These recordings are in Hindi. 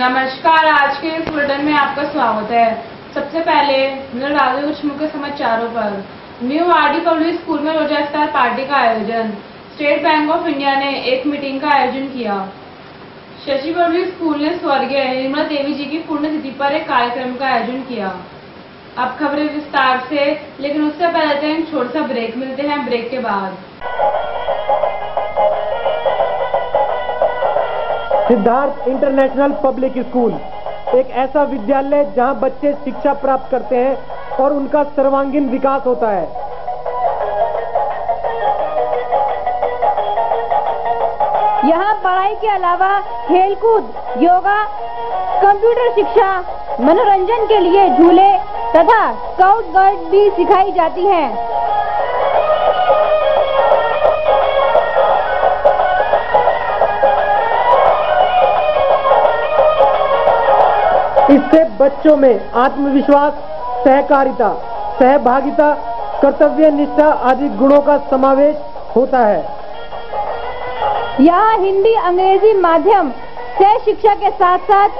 नमस्कार, आज के इस बुलेटिन में आपका स्वागत है। सबसे पहले नजर डालते कुछ मुख्य समाचारों पर। न्यू आरडी पब्लिक स्कूल में रोजा इफ्तार पार्टी का आयोजन। स्टेट बैंक ऑफ इंडिया ने एक मीटिंग का आयोजन किया। शशि पब्लिक स्कूल ने स्वर्गीय निर्मला देवी जी की पुण्यतिथि पर एक कार्यक्रम का आयोजन किया। अब खबरें विस्तार से, लेकिन उससे पहले एक छोटा सा ब्रेक। मिलते हैं ब्रेक के बाद। सिद्धार्थ इंटरनेशनल पब्लिक स्कूल एक ऐसा विद्यालय जहां बच्चे शिक्षा प्राप्त करते हैं और उनका सर्वांगीण विकास होता है। यहाँ पढ़ाई के अलावा खेलकूद, योगा, कंप्यूटर शिक्षा, मनोरंजन के लिए झूले तथा स्काउट गाइड भी सिखाई जाती हैं। इससे बच्चों में आत्मविश्वास, सहकारिता, सहभागिता, कर्तव्य निष्ठा आदि गुणों का समावेश होता है। यहाँ हिंदी, अंग्रेजी माध्यम से शिक्षा के साथ साथ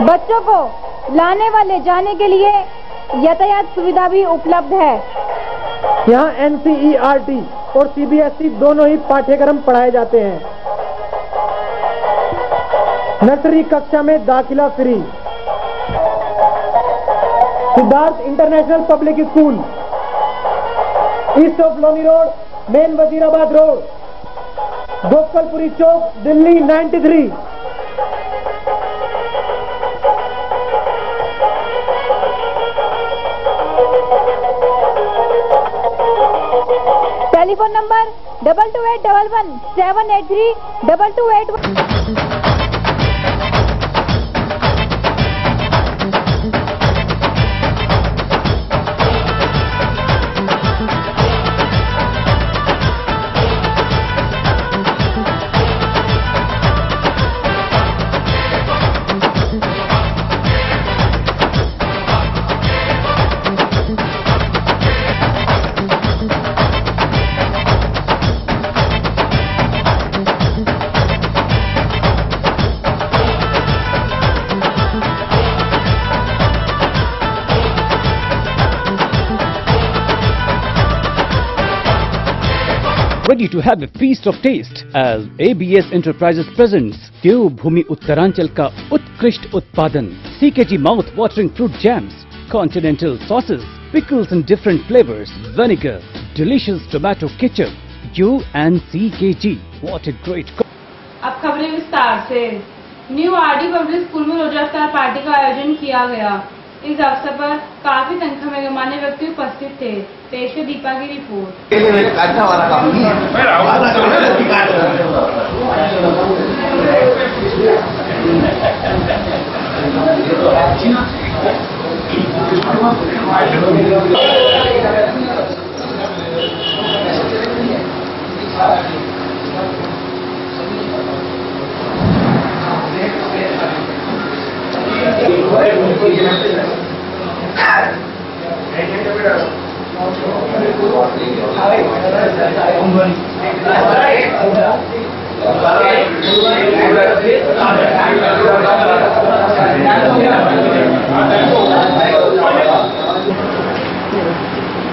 बच्चों को लाने व ले जाने के लिए यातायात सुविधा भी उपलब्ध है। यहाँ NCERT और CBSE दोनों ही पाठ्यक्रम पढ़ाए जाते हैं। नर्सरी कक्षा में दाखिला free. Siddharth international public school, east of Loni road, main Wazirabad road, Gopalpuri Chowk, Delhi 93। Telephone number 2281 783 2281। Ready to have a feast of taste as ABS Enterprises presents देवभूमि उत्तरांचल का उत्कृष्ट उत्पादन CKG mouth watering fruit jams, continental sauces, pickles in different flavors, vinegar, delicious tomato ketchup, U and CKG. What a great! अब खबरें विस्तार से। न्यू आरडी पब्लिक स्कूल में रोजा इफ्तार पार्टी का आयोजन किया गया। इस अवसर पर काफी संख्या में गणमान्य व्यक्ति उपस्थित थे। पेश है दीपा की रिपोर्ट।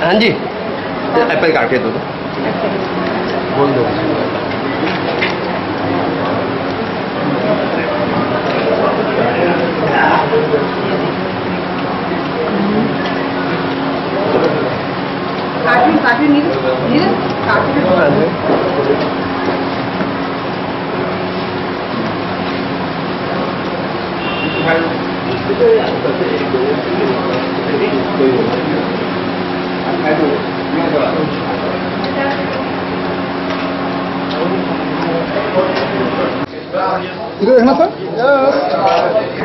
हाँ जी, एप्पल काट के दो। बोल दो। काटी नीचे काटी। इधर देखना सर।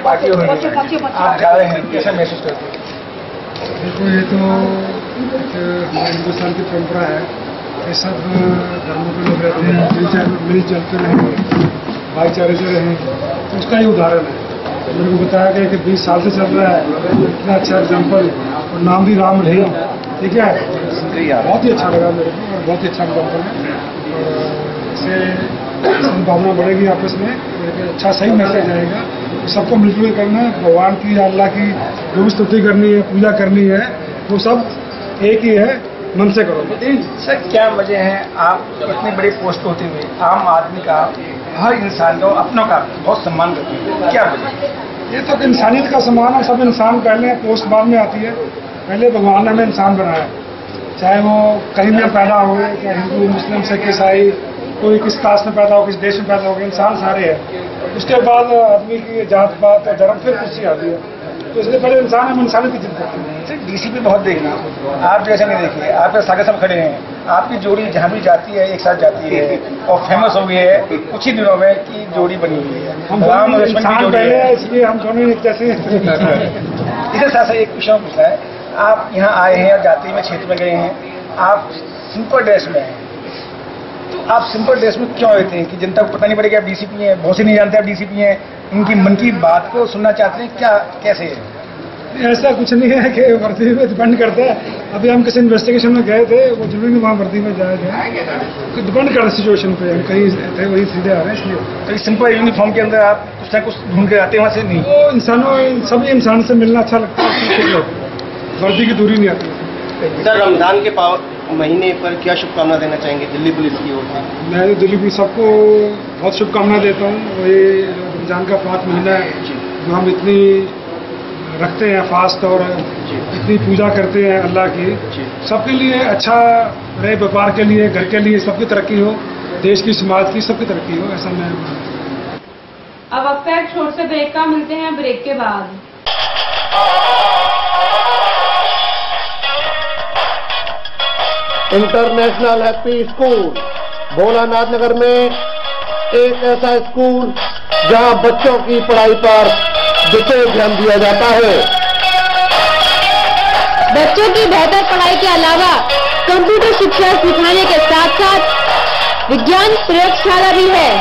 पार्टी हो रही है, आप जा रहे हैं, कैसा महसूस करते हैं? देखो, ये तो हमारे हिंदुस्तान की परंपरा है। ये सब धर्मों के लोग रहते हैं, मिलजुल कर रहें, भाईचारे से रहें, तो उसका ही उदाहरण है। मेरे को बताया गया कि 20 साल से चल रहा है, इतना अच्छा एग्जाम्पल, और नाम भी राम रही। ठीक है, बहुत ही अच्छा लगा मेरे को, और बहुत ही अच्छा एग्जाम्पल है। इससे भावना बढ़ेगी आपस में, अच्छा सही मैसेज आएगा सबको मिलजुल कर करना है। भगवान की या अल्लाह की जो भी स्तुति करनी है, पूजा करनी है, वो सब एक ही है, मन से करो। सर क्या वजह है आप इतनी बड़ी पोस्ट होते हुए आम आदमी का, हर इंसान का, अपनों का बहुत सम्मान करते हैं, क्या वजह? ये तो इंसानियत का सम्मान है। सब इंसान पहले है, पोस्ट बाद में आती है। पहले भगवान ने हमें इंसान बनाया, चाहे वो कहीं में पैदा हो, चाहे हिंदू, मुस्लिम, सिख, ईसाई, कोई किस कास्ट में पैदा हो, किस देश में पैदा हो, इंसान सारे हैं। उसके बाद आदमी की जात पात धर्म फिर कुर्सी आती है। तो इसलिए पहले इंसान हम इंसानियत की जिद करते हैं। डीसीपी बहुत देखना, आप जैसे नहीं देखिए, आपके सागे सब खड़े हैं, आपकी जोड़ी जहाँ भी जाती है एक साथ जाती है और फेमस हो गई है कुछ ही दिनों में की जोड़ी बनी हुई है। हम राम और लक्ष्मण की इंसान जोड़ी पहले है। है, इसलिए हम दोनों एक जैसे इधर साथ एक क्वेश्चन पूछना है, आप यहाँ आए हैं और जाते हुए क्षेत्र में गए हैं, आप सिंपल ड्रेस में हैं, तो आप सिंपल ड्रेस में क्यों आए थे कि जनता को पता नहीं पड़ेगा आप डीसीपी हैं? बहुत से नहीं जानते आप डीसीपी हैं, इनकी मन की बात को सुनना चाहते हैं, क्या कैसे है? ऐसा कुछ नहीं है कि वर्दी में डिपेंड करता है। अभी हम किसी इन्वेस्टिगेशन में गए थे, वो जरूरी नहीं वहाँ वर्दी में जाए थे, डिपेंड कर रहा है सिचुएशन पे। हम कहीं थे वही सीधे आ रहे हैं, इसलिए तो सिंपल यूनिफॉर्म के अंदर आप कुछ ना कुछ ढूंढ के आते हैं वहाँ से नहीं? वो इंसानों, सभी इंसान से मिलना अच्छा लगता है, वर्दी की दूरी नहीं आती। सर रमजान के महीने पर क्या शुभकामना देना चाहेंगे दिल्ली पुलिस की ओर से? मैं दिल्ली पुलिस सबको बहुत शुभकामना देता हूँ। ये रमजान का 5 महीना है जो हम इतनी रखते हैं फास्ट और इतनी पूजा करते हैं अल्लाह की, सबके लिए अच्छा रहे, व्यापार के लिए, घर के लिए, सबकी तरक्की हो, देश की, समाज की, सबकी तरक्की हो, ऐसा मैं। अब वक्त है एक छोटे से ब्रेक का, मिलते हैं ब्रेक के बाद। इंटरनेशनल हैप्पी स्कूल भोलानाथ नगर में एक ऐसा स्कूल जहां बच्चों की पढ़ाई पर विशेष ध्यान दिया जाता है। बच्चों की बेहतर पढ़ाई के अलावा कंप्यूटर शिक्षा सिखाने के साथ साथ विज्ञान प्रयोगशाला भी है।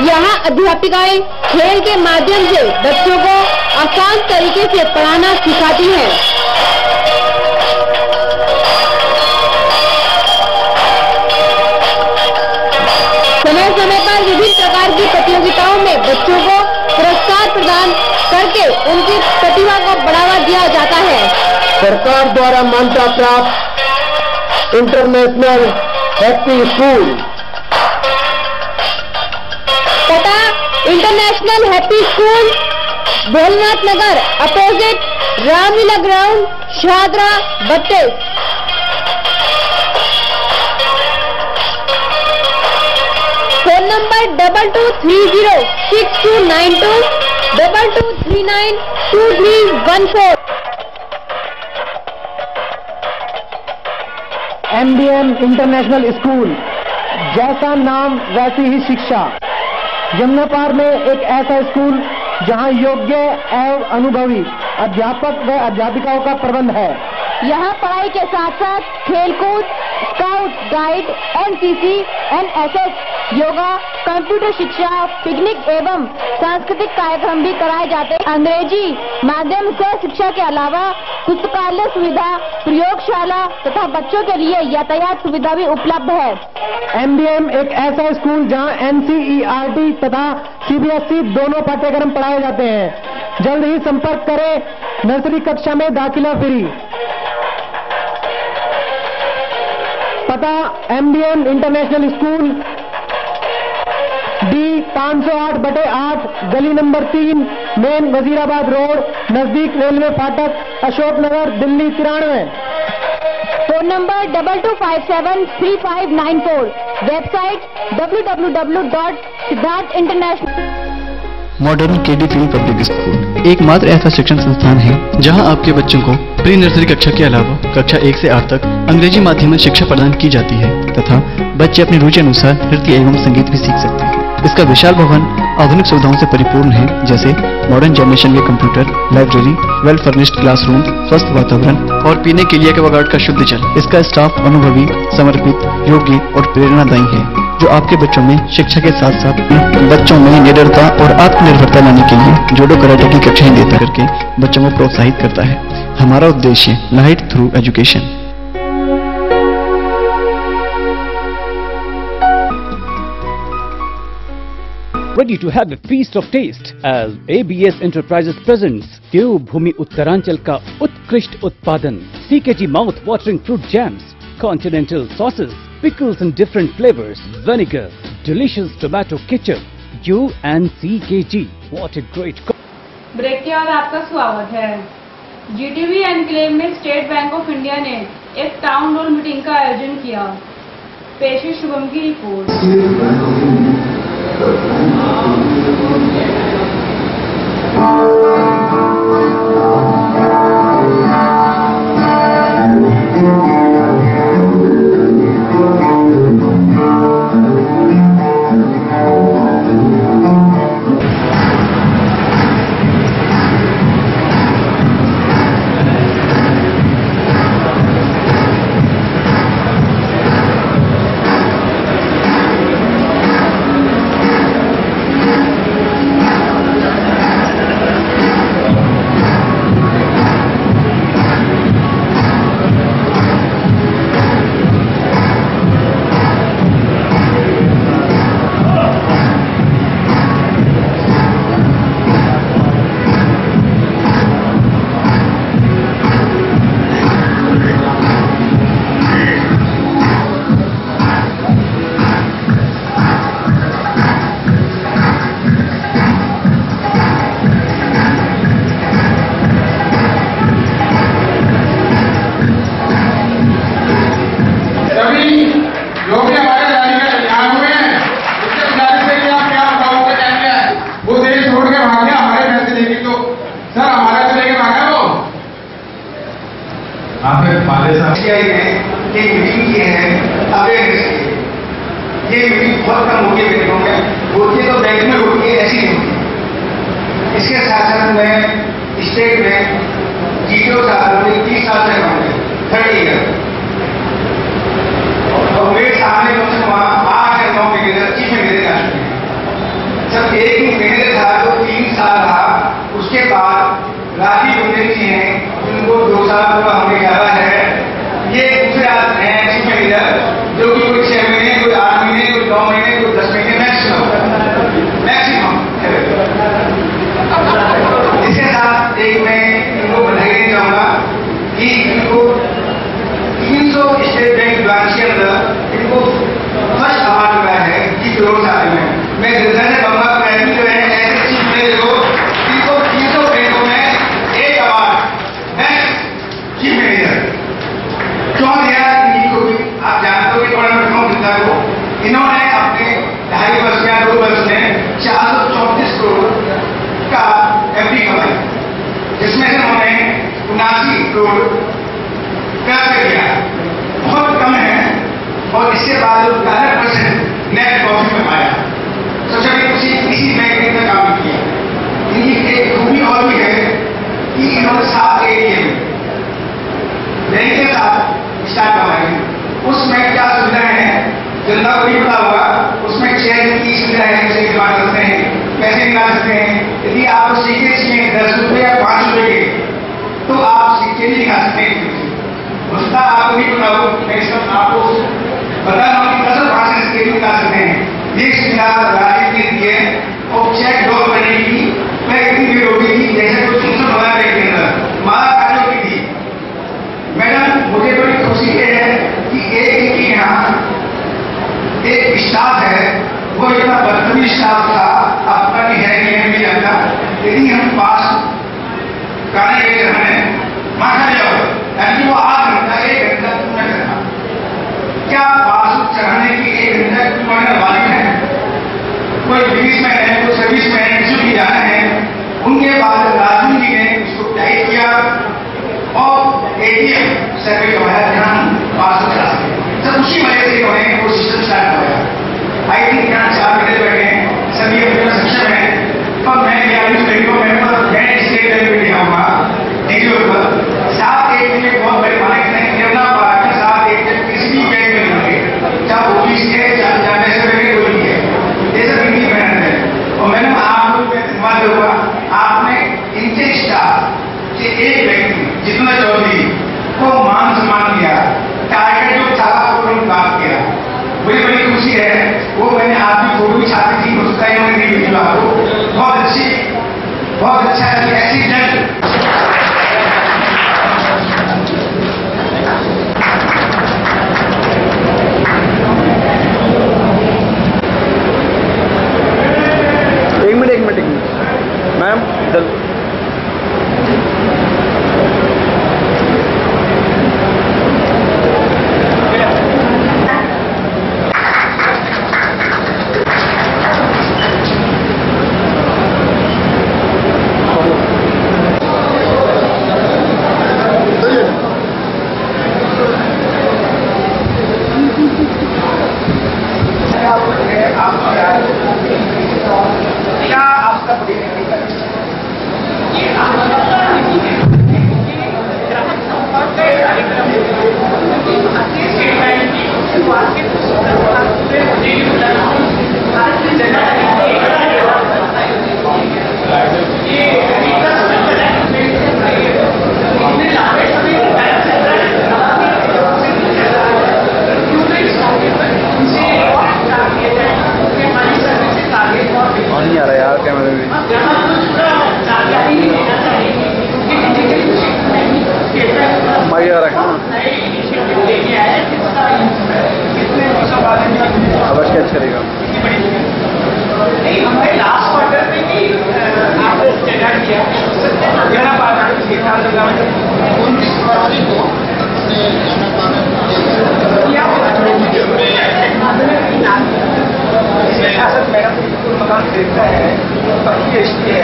यहाँ अध्यापिकाएं खेल के माध्यम से बच्चों को आसान तरीके से पढ़ाना सिखाती हैं। समय समय पर विभिन्न प्रकार की प्रतियोगिताओं में बच्चों को पुरस्कार प्रदान करके उनकी प्रतिभा को बढ़ावा दिया जाता है। सरकार द्वारा मान्यता प्राप्त इंटरनेशनल हैप्पी स्कूल पता international happy school, Bholanath Nagar, opposite Ramlila ground, Shahdara, 32। Phone number 22306292 22392314। MDM international school, जैसा नाम वैसी ही शिक्षा। जमुनापार में एक ऐसा स्कूल जहां योग्य एवं अनुभवी अध्यापक व अध्यापिकाओं का प्रबंध है। यहाँ पढ़ाई के साथ साथ खेलकूद, scout guide, NCC, NSS, yoga, computer शिक्षा, पिकनिक एवं सांस्कृतिक कार्यक्रम भी कराए जाते हैं। अंग्रेजी माध्यम से शिक्षा के अलावा पुस्तकालय सुविधा, प्रयोगशाला तथा बच्चों के लिए यातायात सुविधा भी उपलब्ध है। MDM एक ऐसा स्कूल जहां NCERT तथा CBSE दोनों पाठ्यक्रम पढ़ाए जाते हैं। जल्द ही संपर्क करें, नर्सरी कक्षा में दाखिला फ्री। पता MDM इंटरनेशनल स्कूल, D 508/8, गली नंबर 3, मेन वजीराबाद रोड, नजदीक रेलवे फाटक, Ashok Nagar, Delhi 93। Phone number 22573594। Website www.siddharth.international। Modern KD field public school एकमात्र ऐसा शिक्षण संस्थान है जहां आपके बच्चों को प्री नर्सरी कक्षा के अलावा कक्षा 1 से 8 तक अंग्रेजी माध्यम में शिक्षा प्रदान की जाती है तथा बच्चे अपनी रुचि अनुसार नृत्य एवं संगीत भी सीख सकते हैं। इसका विशाल भवन आधुनिक सुविधाओं से परिपूर्ण है, जैसे मॉडर्न जनरेशन के computer, library, well furnished classroom, स्वस्थ वातावरण और पीने के लिए एक्वागार्ड का शुद्ध जल। इसका स्टाफ अनुभवी, समर्पित, योग्य और प्रेरणादायी है, जो आपके बच्चों में शिक्षा के साथ साथ बच्चों में निडरता और आत्मनिर्भरता लाने के लिए जूडो कराटे की कक्षाएं देता करके बच्चों को प्रोत्साहित करता है। हमारा उद्देश्य light through education. Ready to have a feast of taste as ABS Enterprises presents देवभूमि उत्तरांचल का उत्कृष्ट उत्पादन CKG mouth watering fruit jams, continental sauces, pickles in different flavors, vinegar, delicious tomato ketchup, U and CKG. What a great break के बाद आपका स्वागत है। GTV एनक्लेव में स्टेट बैंक ऑफ इंडिया ने एक टाउन हॉल मीटिंग का आयोजन किया। पेशी शुभम की रिपोर्ट। ये मीटिंग बहुत कम होती है बैंकों में, होती है तो बैंक में होती है, ऐसी नहीं होती। इसके साथ साथ मैं स्टेट में जीरो साल 30 साल से रहूँगा, 30 ईयर, और मेरे सामने कम से कम 8 या 9 मैनेजर चीफ मैनेजर आ चुके हैं। जब एक ही मैनेजर था जो 3 साल रहा, उसके बाद राजीव गुंजन जी हैं, उनको 2 साल पूरा होने जा रहा है। ये दूसरे आदमी हैं चीफ मैनेजर, जो कि कोई 6 महीने, कोई 8 महीने, कोई 9 महीने, कोई 10 महीने मैक्सिमम। इसके साथ एक मैं इनको बधाई देना चाहूंगा कि इनको 300 स्टेट बैंक ब्रांच के अंदर इनको फर्स्ट अवार्ड मिला है जी करोड़ साल में। मैं दिल्ली से कहूंगा मैं जो है ऐसे चीफ मैनेजर को इनको 300 बैंकों में एक अवार्ड बेस्ट चीफ मैनेजर क्यों दिया? इनको भी आप जानते हो कि बड़ा क्यों मिलता है। इन्होंने अपने 2.5 वर्ष या 2 वर्ष में 434 करोड़ का एफडी कमाई, जिसमें से उन्होंने 79 करोड़ कर दिया, बहुत कम है। और इसके बाद 11% नेट प्रॉफिट में पाया। सबसे बड़ी खुशी इसी बैंक ने काम किया। इनकी एक खूबी और भी है कि इन्होंने 7 एरिया में बैंक के साथ स्टार्ट करवाएंगे। उसमें क्या सुविधा है जनता को नहीं पता होगा। उसमें चेयर की सुविधा है, उसे जमा करते हैं, पैसे निकाल सकते हैं। यदि आप सिक्के चाहिए 10 रुपये या 5 रुपये के, तो आप सिक्के भी निकाल सकते हैं। उसका आपको नहीं पता हो, मैं इसका आपको बता रहा हूँ कि 10% सिक्के भी निकाल सकते हैं। ये सुविधा राजीव ने दी है। और चेक ड्रॉ करने की मैं इतनी देर होगी कि जैसे कोई फंक्शन हो रहा है के अंदर माला कार्यों की थी। मैडम, मुझे बड़ी खुशी है कि एक ही यहाँ एक स्टाफ है, वो इतना बदतमीज स्टाफ था, आपका भी है कि नहीं जानता, लेकिन हम पास गाने के चढ़ाने माना जाओ, यानी वो 8 घंटा 1 घंटा पूरा करना। क्या पास चढ़ाने की 1 घंटा पूरा वाली है? कोई 20 में है, कोई 26 में है, बहुत अच्छा है, ऐसी जंग। एक मिनट मैम इधर नहीं आ रहा यार कैमरे में। माइक आ रखा आवाज क्या अच्छा रहेगा। हमने लास्ट क्वार्टर में भी आपको स्टैंडर्ड किया 29 फरवरी को शासक मैडम मकान खरीदता है, पक्की एसटी है,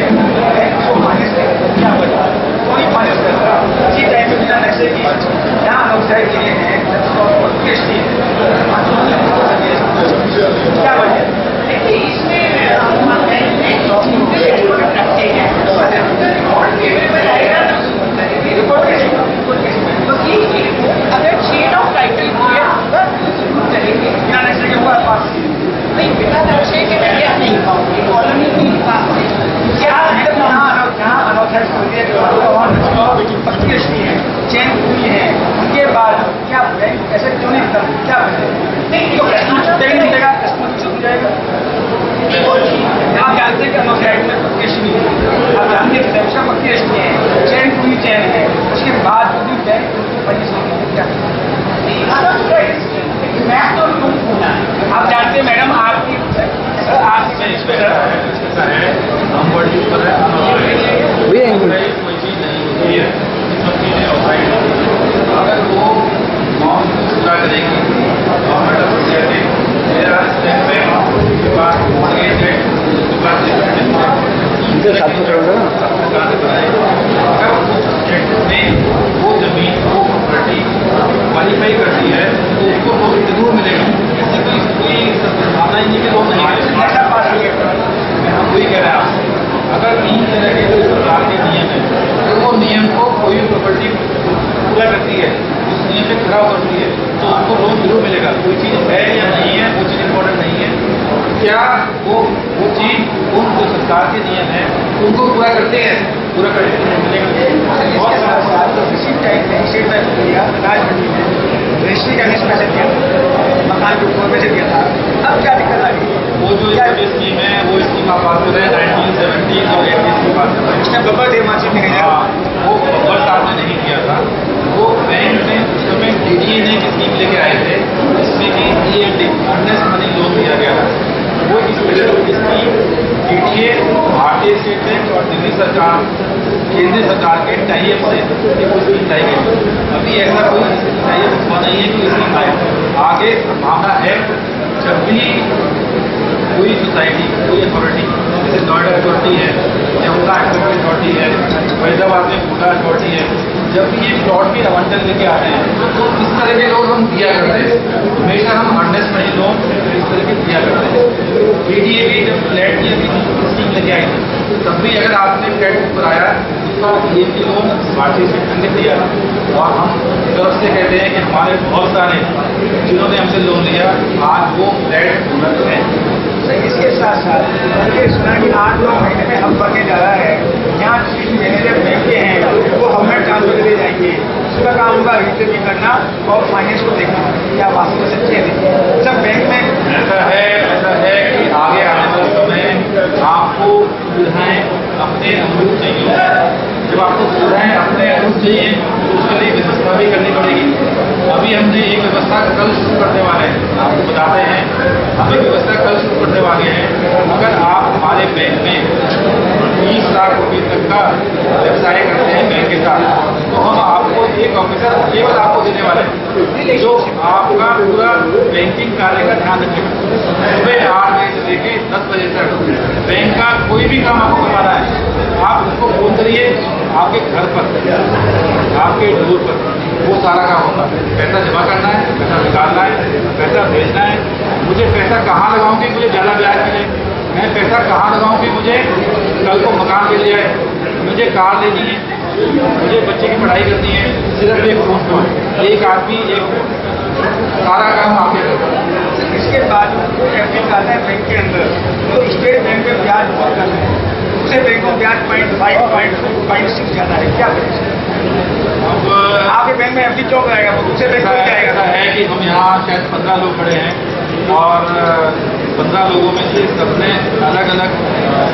वो फाइनेंस क्या बता कोई फाइनेंस करता इसी टाइम में बिना नशे की जहाँ व्यवसाय के लिए है पक्की एसटी है क्या वजह देखिए इसमें अगर चेन ऑफ टाइटल करेंगे बिना नशे के ऊपर पास नहीं बिना नशे के मैं क्या नहीं पाऊंगी कॉलोनी की पास क्या जहाँ अनौखा पक्की रश्मि है चैन पूरी है उनके बाद क्या बैंक ऐसे क्यों नहीं करता क्या वजह नहीं तो बैंक मिलेगा कस्टमर चुप जाएगा। आप जानते हैं कि अनौखा में पक्की रश्मि है, आप जानते हैं कि व्यवसाय पक्की रश्मि है, चैन पूरी चैन है, उसके बाद भी बैंक क्या मैं तो लूँ आप जानते हैं मैडम आपकी हम बड़ी ऊपर है कोई चीज नहीं होती है अगर वो नॉर्म पूरा करेगी गवर्नमेंट वो जमीन वो प्रॉपर्टी क्वालिफाई करती है तो उसको लोन जरूर मिलेगा। ऐसी कोई संभावना ही नहीं कि लोन नहीं मिलेगा। हम वही कह रहे हैं अगर 3 तरह के जो सरकार के नियम है तो वो नियम को कोई प्रॉपर्टी पूरा करती है उस नियम से खड़ा करती है तो आपको लोन जरूर मिलेगा। कोई चीज़ है या नहीं है वो चीज़ इम्पोर्टेंट नहीं है, क्या वो चीज़ उन जो सरकार के नियम है उनको पूरा करते हैं, पूरा करके मिलेगा। रजिस्ट्री करने से पैसे दिया था मकान के ऊपर पैसे दिया था, अब क्या दिक्कत आ गई? वो जो स्कीम है वो स्कीम आप बात कर रहे हैं 1970 और 80 की बात कर रहे हैं। उसने बब्बर दे माची में गया वो बब्बर साहब ने नहीं किया था, वो बैंक में उस समय DDA ने स्कीम लेके आए थे जिसमें कि EMD अर्नेस्ट मनी लोन दिया गया था। वो स्पेशल स्कीम DDA भारतीय स्टेट बैंक और दिल्ली सरकार केंद्रीय सरकार के टाइप से कोई स्कीम लाई गई। अभी ऐसा कोई टाइप हुआ नहीं है कि स्कीम आए, आगे संभावना है जब भी कोई सोसाइटी कोई अथॉरिटी जैसे नोएडा अथॉरिटी है, जमुना अथॉरिटी है, फैजाबाद में पूरा अथॉरिटी है, जब भी ये प्लॉट भी आवंटन लेके आते हैं तो इस तरह के लोन हम दिया करते हैं। हमेशा हम अर्नेस्ट मनी लोन इस तरह के दिया करते हैं। DDA भी जब फ्लैट की स्कीम लेके आई थी तब भी अगर आपने फ्लैट कराया तो EMD लोन भारतीय स्टेट बैंक ने दिया और हम गर्व से कहते हैं कि हमारे बहुत सारे जिन्होंने हमसे लोन लिया आज वो फ्लैट पूरा है। इसके साथ साथ मैंने सुना कि 8-9 महीने में हम बढ़ने जा रहा है, यहाँ चीफ मैनेजर बैंक के हैं वो हमें ट्रांसफर ले जाएंगे, उसका काम होगा रिटेलिंग करना और फाइनेंस को देखना। क्या वास्तव में सच्ची है? सब बैंक में ऐसा है कि आगे आने वाले समय आपको सुविधाएं अपने अनुरूप चाहिए होता है। जब आपको सुविधाएं अपने अनुरूप चाहिए तो उसके लिए व्यवस्था भी करनी पड़ेगी। अभी हमने एक व्यवस्था कल शुरू करने वाले हैं, आपको बताते हैं हम एक व्यवस्था कल शुरू करने वाले हैं। अगर आप हमारे बैंक में 20 लाख रुपये तक का व्यवसाय करते हैं बैंक के साथ, तो हम आपको एक ऑफिसर केवल आपको देने वाले हैं जो आपका पूरा बैंकिंग कार्य का ध्यान रखेगा। सुबह 8 बजे से लेकर 10 बजे तक बैंक का कोई भी काम आपको करवाना है, आप उसको फोन करिए, आपके घर पर, आपके डोर पर वो सारा काम होगा। पैसा जमा करना है, पैसा निकालना है, पैसा भेजना है, मुझे पैसा कहाँ लगाऊं कि मुझे ज़्यादा ब्याज मिले, मैं पैसा कहाँ लगाऊं कि मुझे कल को मकान मिल जाए, मुझे कार लेनी है, मुझे बच्चे की पढ़ाई करनी है। सिर्फ एक फोन कॉल, एक आदमी एक सारा काम आपके करता। इसके बाद एफडी खाता है बैंक के अंदर, तो स्टेट बैंक में ब्याज बहुत कम है, दूसरे बैंकों में ब्याज 0.5-0.6 ज़्यादा है। क्या करें? अब आपके बैंक में एफडी क्यों कराएगा, वो दूसरे बैंक में जाएगा? ऐसा है कि हम यहाँ शायद 15 लोग खड़े हैं और 15 लोगों में से सबने अलग अलग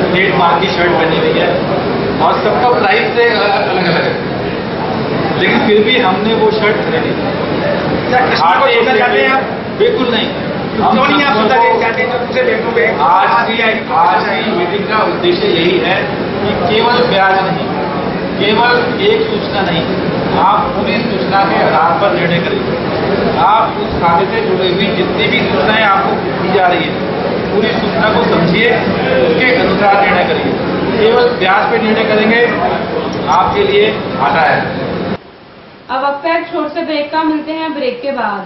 स्टेट मार्क की शर्ट पहनी हुई है और सबका प्राइस से अलग अलग है, लेकिन फिर भी हमने वो शर्ट खरीदी। क्या किसी को सुनना चाहते हैं आप? बिल्कुल नहीं, क्यों नहीं आप सुनना चाहते हैं जो दूसरे बैंकों में? आज की मीटिंग का उद्देश्य यही है कि केवल ब्याज नहीं, केवल एक सूचना नहीं, आप पूरी सूचना के आधार पर निर्णय करेंगे। आप उस खाते से जुड़ी हुई जितनी भी सूचनाएं आपको दी जा रही है, पूरी सूचना को समझिए, उसके अनुसार निर्णय करिए। केवल ब्याज पे निर्णय करेंगे आपके लिए घाटा है। अब वक्त है छोटे से ब्रेक का, मिलते हैं ब्रेक के बाद।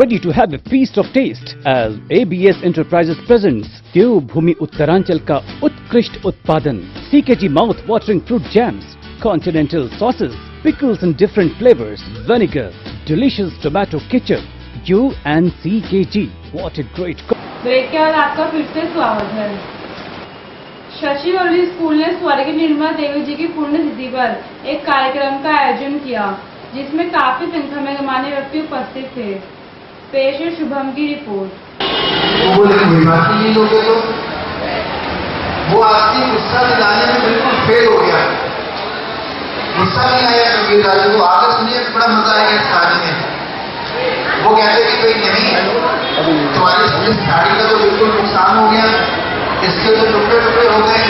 Ready to have a feast of taste as ABS Enterprises presents देवभूमि उत्तरांचल का उत्कृष्ट उत्पादन CKG mouth watering fruit jams, continental sauces, pickles in different flavors, vinegar, delicious tomato ketchup, U and CKG. What a great break के बाद आपका फिर से स्वागत है। शशि वर्ली स्कूल ने स्वर्गीय निर्मला देवी जी की पुण्यतिथि पर एक कार्यक्रम का आयोजन किया, जिसमें काफी संख्या में गणमान्य व्यक्ति उपस्थित थे। पेश है शुभम की रिपोर्ट। वो कोई बात नहीं लोगे तो वो आदमी गुस्सा दिलाने में बिल्कुल फेल हो गया। गुस्सा नहीं आया क्योंकि राजू को आगे सुनिए बड़ा मजा आएगा इस कहानी में। वो कहते कि भाई नहीं, तुम्हारी साड़ी का तो बिल्कुल नुकसान हो गया, इसके तो टुकड़े टुकड़े हो गए,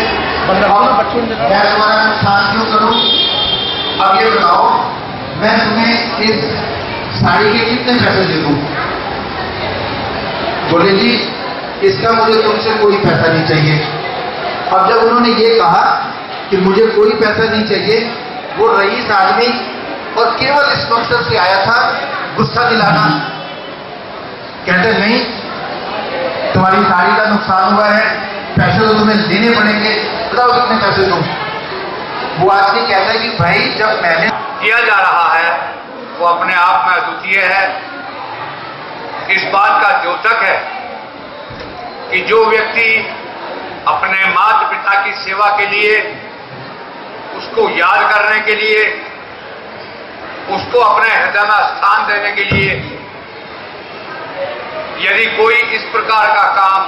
मैं तुम्हारा नुकसान क्यों करूं? अब ये बताओ मैं तुम्हें इस साड़ी के कितने पैसे दे दूं? बोले जी इसका मुझे तुमसे कोई पैसा नहीं चाहिए। अब जब उन्होंने ये कहा कि मुझे कोई पैसा नहीं चाहिए, वो रईस आदमी और केवल इस मकसद से आया था गुस्सा दिलाना। कहते नहीं, तुम्हारी साड़ी का नुकसान हुआ है, पैसे तो तुम्हें देने पड़ेंगे, बताओ कितने पैसे दूं? वो आदमी कहता है कि भाई जब मैंने किया जा रहा है वो अपने आप में अद्वितीय है। इस बात का द्योतक है कि जो व्यक्ति अपने माता पिता की सेवा के लिए, उसको याद करने के लिए, उसको अपने हृदय में स्थान देने के लिए यदि कोई इस प्रकार का काम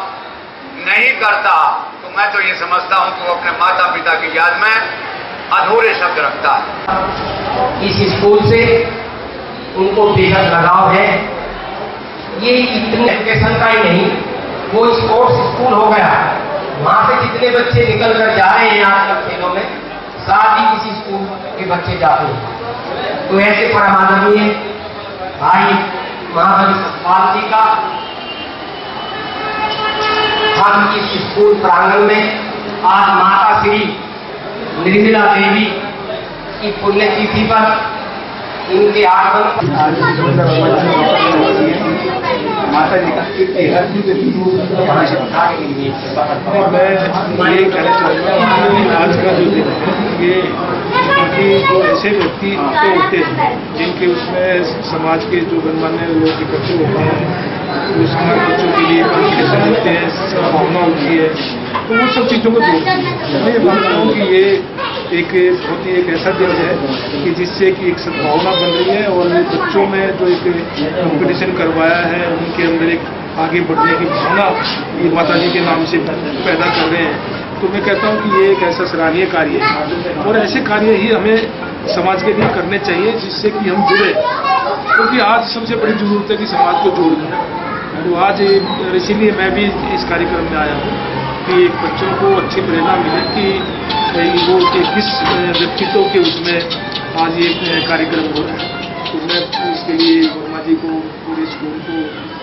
नहीं करता तो मैं तो ये समझता हूं कि वो अपने माता पिता की याद में अधूरे शब्द रखता है। इस स्कूल से उनको बेहद लगाव है। ये इतने एजुकेशन का ही नहीं, वो स्पोर्ट्स स्कूल हो गया। वहां से जितने बच्चे निकल कर जा रहे हैं आजकल खेलों में, साथ ही इसी स्कूल के बच्चे जाते हैं। तो ऐसे परमानवीय भाई महाबली सतपाल जी का हम इस स्कूल प्रांगण में आज माता श्री निर्मला देवी की पुण्यतिथि पर इनके आगमन माता जी का मैं ये कहना चाहूँगा कि आज का जो दिन है ये कि जो ऐसे व्यक्ति तो होते हैं जिनके उसमें समाज के जो गणमान्य लोग इकट्ठे होते हैं, जो समाज बच्चों के लिए कॉम्पिटिशन होते हैं, भावना होती है, तो वो सब चीज़ों को जोड़ती है। मैं ये मानता हूँ कि ये एक बहुत ही एक ऐसा दिन है कि जिससे कि एक सद्भावना बन रही है और बच्चों में जो एक कॉम्पिटिशन करवाया है उनके अंदर एक आगे बढ़ने की भावना ये माता जी के नाम से पैदा कर रहे हैं। तो मैं कहता हूँ कि ये एक ऐसा सराहनीय कार्य है और ऐसे कार्य ही हमें समाज के लिए करने चाहिए जिससे कि हम जुड़े, क्योंकि आज सबसे बड़ी जरूरत है कि समाज को जोड़ना। तो आज इसीलिए मैं भी इस कार्यक्रम में आया हूँ कि एक बच्चों को अच्छी प्रेरणा मिले कि वो किस व्यक्तित्व के उसमें आज ये कार्यक्रम हो रहा है। तो मैं इसके लिए वर्मा जी को, पूरे स्कूल को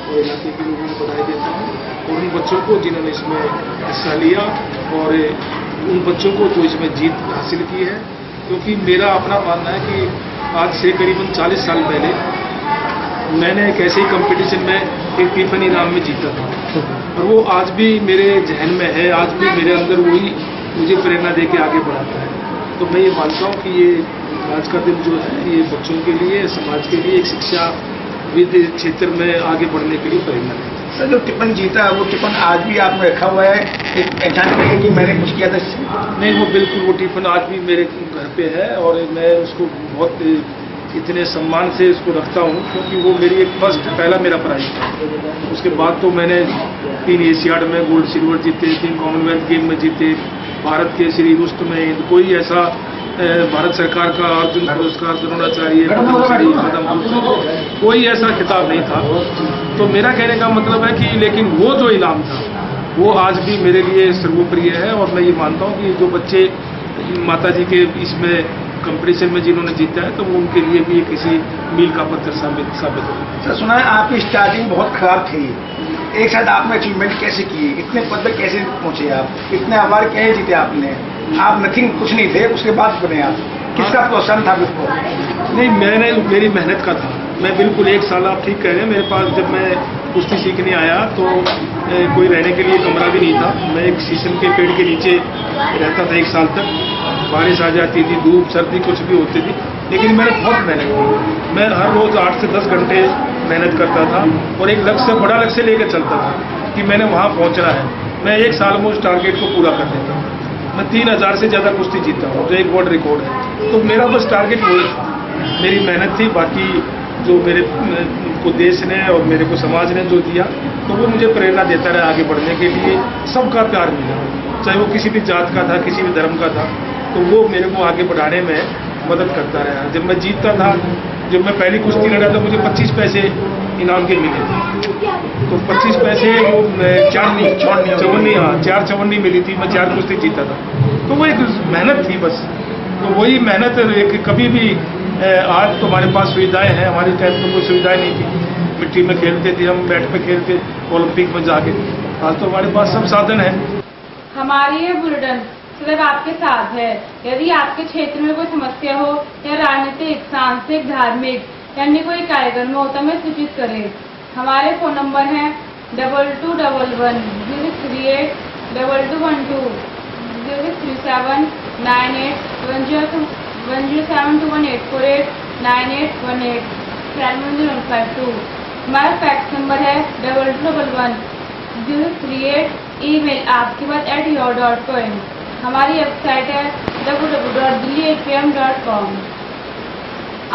और इलाके के लोगों को बधाई देता हूँ और उन बच्चों को जिन्होंने इसमें हिस्सा लिया और उन बच्चों को जो इसमें जीत हासिल की है। क्योंकि मेरा अपना मानना है कि आज से करीबन 40 साल पहले मैंने एक ऐसे ही कंपटीशन में एक टिफिन इनाम में जीता था और वो आज भी मेरे जहन में है, आज भी मेरे अंदर वही मुझे प्रेरणा दे के आगे बढ़ाता है। तो मैं ये मानता हूँ कि ये आज का दिन जो है ये बच्चों के लिए, समाज के लिए एक शिक्षा विद क्षेत्र में आगे बढ़ने के लिए प्रेरणा है। सर जो टिफिन जीता वो टिफिन आज भी आपने रखा हुआ है, एक पहचान है कि मैंने कुछ किया था इससे? नहीं, वो बिल्कुल वो टिफिन आज भी मेरे घर पे है और मैं उसको बहुत इतने सम्मान से इसको रखता हूँ क्योंकि वो मेरी एक पहला मेरा प्राइज था। उसके बाद तो मैंने 3 एशियाड में गोल्ड सिल्वर जीते, 3 कॉमनवेल्थ गेम में जीते, भारत के श्री रुस्त में कोई ऐसा भारत सरकार का अर्जुन पुरस्कार, द्रोणाचार्य, कोई ऐसा खिताब नहीं था। तो मेरा कहने का मतलब है कि लेकिन वो जो इनाम था वो आज भी मेरे लिए सर्वोप्रिय है और मैं ये मानता हूँ कि जो बच्चे माता जी के इसमें कंपटीशन में जिन्होंने जीता है तो वो उनके लिए भी किसी मील का पत्थर साबित हो। सर सुना है आपकी स्टार्टिंग बहुत खराब थी, एक साथ आपने अचीवमेंट कैसे किए, इतने पद तक कैसे पहुंचे आप, इतने अवार्ड कैसे जीते आपने? आप नथिंग कुछ नहीं थे, उसके बाद बने आप, किसका प्रोत्साहन था आपको? नहीं, मेरी मेहनत का था। मैं बिल्कुल 1 साल, आप ठीक कह रहे हैं, मेरे पास जब मैं कुश्ती सीखने आया तो कोई रहने के लिए कमरा भी नहीं था। मैं एक शीशम के पेड़ के नीचे रहता था 1 साल तक। बारिश आ जाती थी, धूप सर्दी कुछ भी होती थी, लेकिन मैंने बहुत मेहनत की। मैं हर रोज 8 से 10 घंटे मेहनत करता था और एक लक्ष्य, बड़ा लक्ष्य लेकर चलता था कि मैंने वहाँ पहुँचना है। मैं 1 साल में उस टारगेट को पूरा कर देता हूँ। मैं 3000 से ज़्यादा कुश्ती जीता हूँ जो एक वर्ल्ड रिकॉर्ड है। तो मेरा बस टारगेट वही था, मेरी मेहनत थी। बाकी जो मेरे को देश ने और मेरे को समाज ने जो दिया तो वो मुझे प्रेरणा देता रहा आगे बढ़ने के लिए। सबका प्यार मिला, चाहे वो किसी भी जात का था, किसी भी धर्म का था, तो वो मेरे को आगे बढ़ाने में मदद करता रहा। जब मैं जीतता था, जब मैं पहली कुश्ती लड़ा तो मुझे 25 पैसे इनाम के मिले थे। तो 25 पैसे वो 4 चवन्नी मिली थी, मैं 4 कुश्ती जीता था। तो वो एक मेहनत थी बस। तो वही मेहनत एक कभी भी आज तो हमारे पास सुविधाएं हैं, हमारी टाइम तो कोई सुविधाएं नहीं थी। मिट्टी में खेलते थे हम, बैट पे खेलते, ओलंपिक में जाके। आज तो हमारे पास सब साधन है। हमारी ये बुलेटिन सदैव आपके साथ है। यदि आपके क्षेत्र में कोई समस्या हो या राजनीतिक, सांस्कृतिक, धार्मिक या अन्य कोई कार्यक्रम हो तो हमें सूचित करें। हमारे फोन नंबर हैं 2211 038 2212 0637 98 10721 9818 71052। हमारा फैक्स नंबर है 2211 038। ईमेल आपकी बात @your.com। हमारी वेबसाइट है www.delhi8pm.com।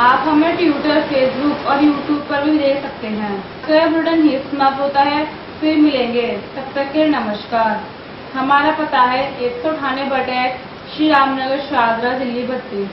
आप हमें ट्विटर, फेसबुक और यूट्यूब पर भी देख सकते हैं। तो यह बुलेटिन ही समाप्त होता है, फिर मिलेंगे, तब तक के नमस्कार। हमारा पता है 198 श्री रामनगर, शाहदरा, दिल्ली 32।